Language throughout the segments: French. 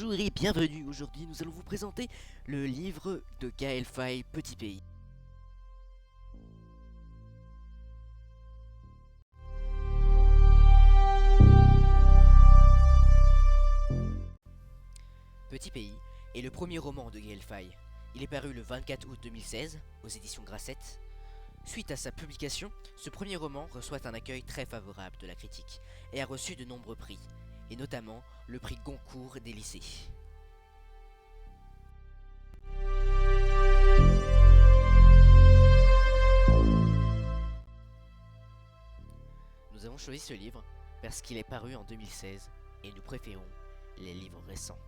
Bonjour et bienvenue. Aujourd'hui, nous allons vous présenter le livre de Gaël Faye, Petit Pays. Petit Pays est le premier roman de Gaël Faye. Il est paru le 24 août 2016 aux éditions Grasset. Suite à sa publication, ce premier roman reçoit un accueil très favorable de la critique et a reçu de nombreux prix, et notamment le prix Goncourt des lycées. Nous avons choisi ce livre parce qu'il est paru en 2016 et nous préférons les livres récents.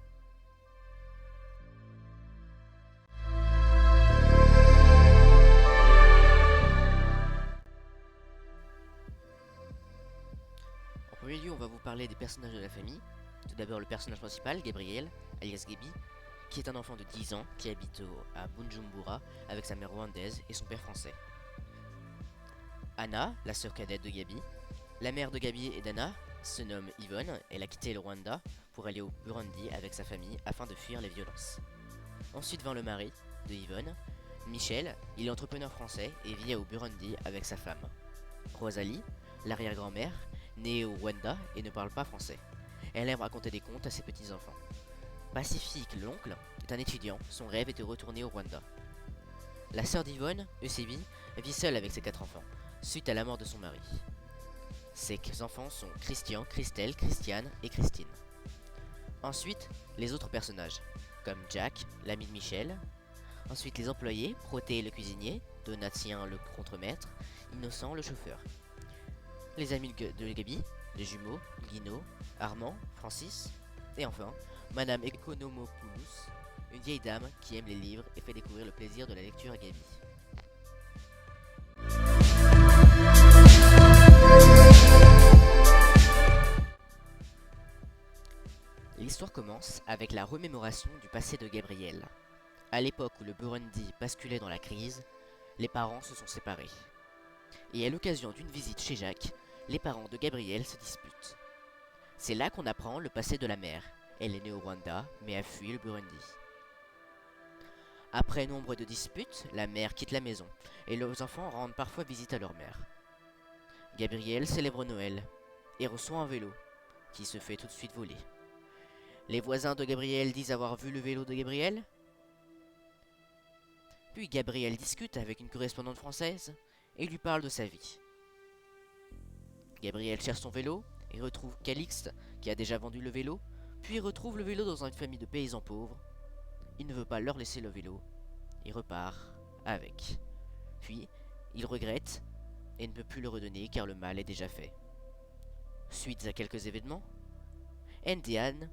En premier lieu, on va vous parler des personnages de la famille. Tout d'abord, le personnage principal, Gabriel, alias Gaby, qui est un enfant de 10 ans qui habite à Bujumbura avec sa mère rwandaise et son père français. Anna, la sœur cadette de Gaby. La mère de Gaby et d'Anna se nomme Yvonne. Elle a quitté le Rwanda pour aller au Burundi avec sa famille afin de fuir les violences. Ensuite vint le mari de Yvonne, Michel. Il est entrepreneur français et vit au Burundi avec sa femme. Rosalie, l'arrière-grand-mère, née au Rwanda et ne parle pas français. Elle aime raconter des contes à ses petits-enfants. Pacifique, l'oncle, est un étudiant. Son rêve est de retourner au Rwanda. La sœur d'Yvonne, Eusébi, vit seule avec ses 4 enfants, suite à la mort de son mari. Ses enfants sont Christian, Christelle, Christiane et Christine. Ensuite, les autres personnages, comme Jack, l'ami de Michel. Ensuite, les employés, Proté le cuisinier, Donatien le contremaître, Innocent le chauffeur. Les amis de Gaby, les jumeaux, Lino, Armand, Francis. Et enfin, Madame Economopoulos, une vieille dame qui aime les livres et fait découvrir le plaisir de la lecture à Gaby. L'histoire commence avec la remémoration du passé de Gabriel. À l'époque où le Burundi basculait dans la crise, les parents se sont séparés. Et à l'occasion d'une visite chez Jacques, les parents de Gabriel se disputent. C'est là qu'on apprend le passé de la mère. Elle est née au Rwanda, mais a fui le Burundi. Après nombre de disputes, la mère quitte la maison, et les enfants rendent parfois visite à leur mère. Gabriel célèbre Noël, et reçoit un vélo, qui se fait tout de suite voler. Les voisins de Gabriel disent avoir vu le vélo de Gabriel. Puis Gabriel discute avec une correspondante française, et lui parle de sa vie. Gabriel cherche son vélo, et retrouve Calixte, qui a déjà vendu le vélo, puis il retrouve le vélo dans une famille de paysans pauvres. Il ne veut pas leur laisser le vélo. Il repart avec. Puis, il regrette et ne peut plus le redonner car le mal est déjà fait. Suite à quelques événements, Ndian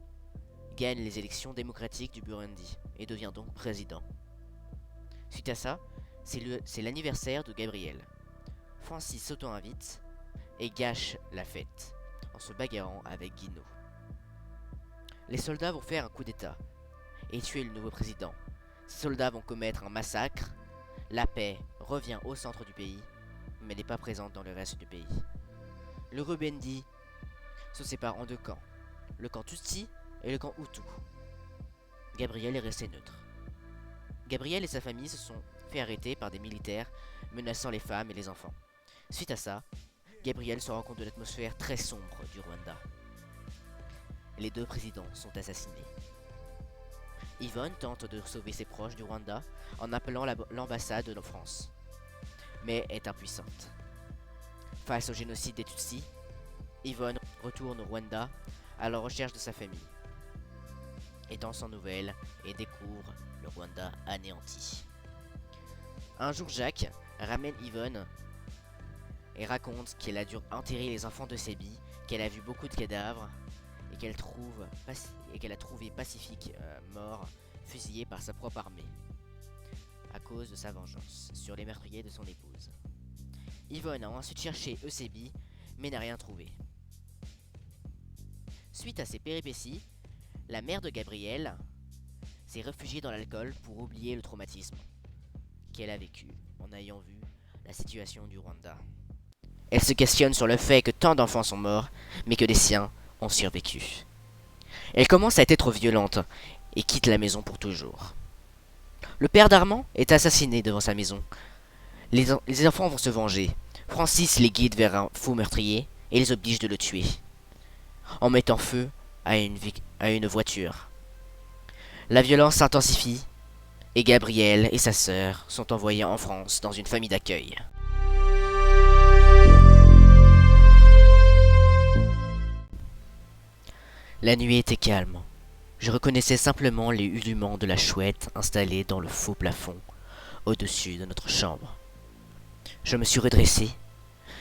gagne les élections démocratiques du Burundi et devient donc président. Suite à ça, c'est l'anniversaire de Gabriel. Francis s'auto-invite et gâche la fête en se bagarrant avec Guino. Les soldats vont faire un coup d'état et tuer le nouveau président. Ces soldats vont commettre un massacre. La paix revient au centre du pays, mais n'est pas présente dans le reste du pays. Le Burundi se sépare en 2 camps, le camp Tutsi et le camp Hutu. Gabriel est resté neutre. Gabriel et sa famille se sont fait arrêter par des militaires menaçant les femmes et les enfants. Suite à ça, Gabriel se rend compte de l'atmosphère très sombre du Rwanda. Les 2 présidents sont assassinés. Yvonne tente de sauver ses proches du Rwanda en appelant l'ambassade de France, mais est impuissante. Face au génocide des Tutsis, Yvonne retourne au Rwanda à la recherche de sa famille, étant sans nouvelles et découvre le Rwanda anéanti. Un jour, Jacques ramène Yvonne et raconte qu'elle a dû enterrer les enfants de Sébi, qu'elle a vu beaucoup de cadavres et qu'elle a trouvé Pacifique mort, fusillé par sa propre armée, à cause de sa vengeance sur les meurtriers de son épouse. Yvonne a ensuite cherché Eusébi, mais n'a rien trouvé. Suite à ces péripéties, la mère de Gabriel s'est réfugiée dans l'alcool pour oublier le traumatisme qu'elle a vécu en ayant vu la situation du Rwanda. Elle se questionne sur le fait que tant d'enfants sont morts, mais que les siens ont survécu. Elle commence à être violente et quitte la maison pour toujours. Le père d'Armand est assassiné devant sa maison. Les enfants vont se venger. Francis les guide vers un faux meurtrier et les oblige de le tuer, en mettant feu à une voiture. La violence s'intensifie et Gabrielle et sa sœur sont envoyés en France dans une famille d'accueil. La nuit était calme. Je reconnaissais simplement les ululements de la chouette installée dans le faux plafond au-dessus de notre chambre. Je me suis redressé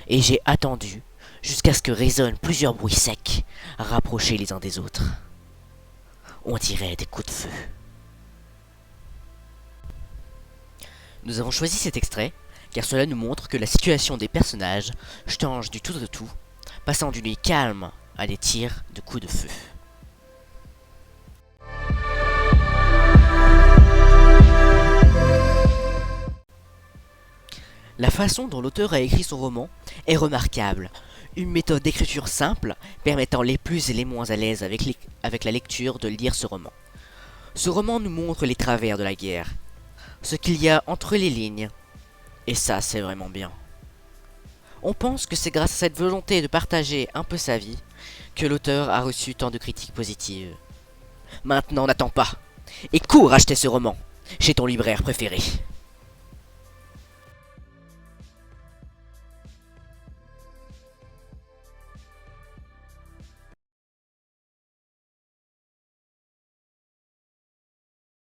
et j'ai attendu jusqu'à ce que résonnent plusieurs bruits secs, rapprochés les uns des autres. On dirait des coups de feu. Nous avons choisi cet extrait car cela nous montre que la situation des personnages change du tout au tout, passant d'une nuit calme à des tirs de coups de feu. La façon dont l'auteur a écrit son roman est remarquable. Une méthode d'écriture simple permettant les plus et les moins à l'aise avec la lecture de lire ce roman. Ce roman nous montre les travers de la guerre, ce qu'il y a entre les lignes, et ça c'est vraiment bien. On pense que c'est grâce à cette volonté de partager un peu sa vie que l'auteur a reçu tant de critiques positives. Maintenant n'attends pas, et cours acheter ce roman chez ton libraire préféré.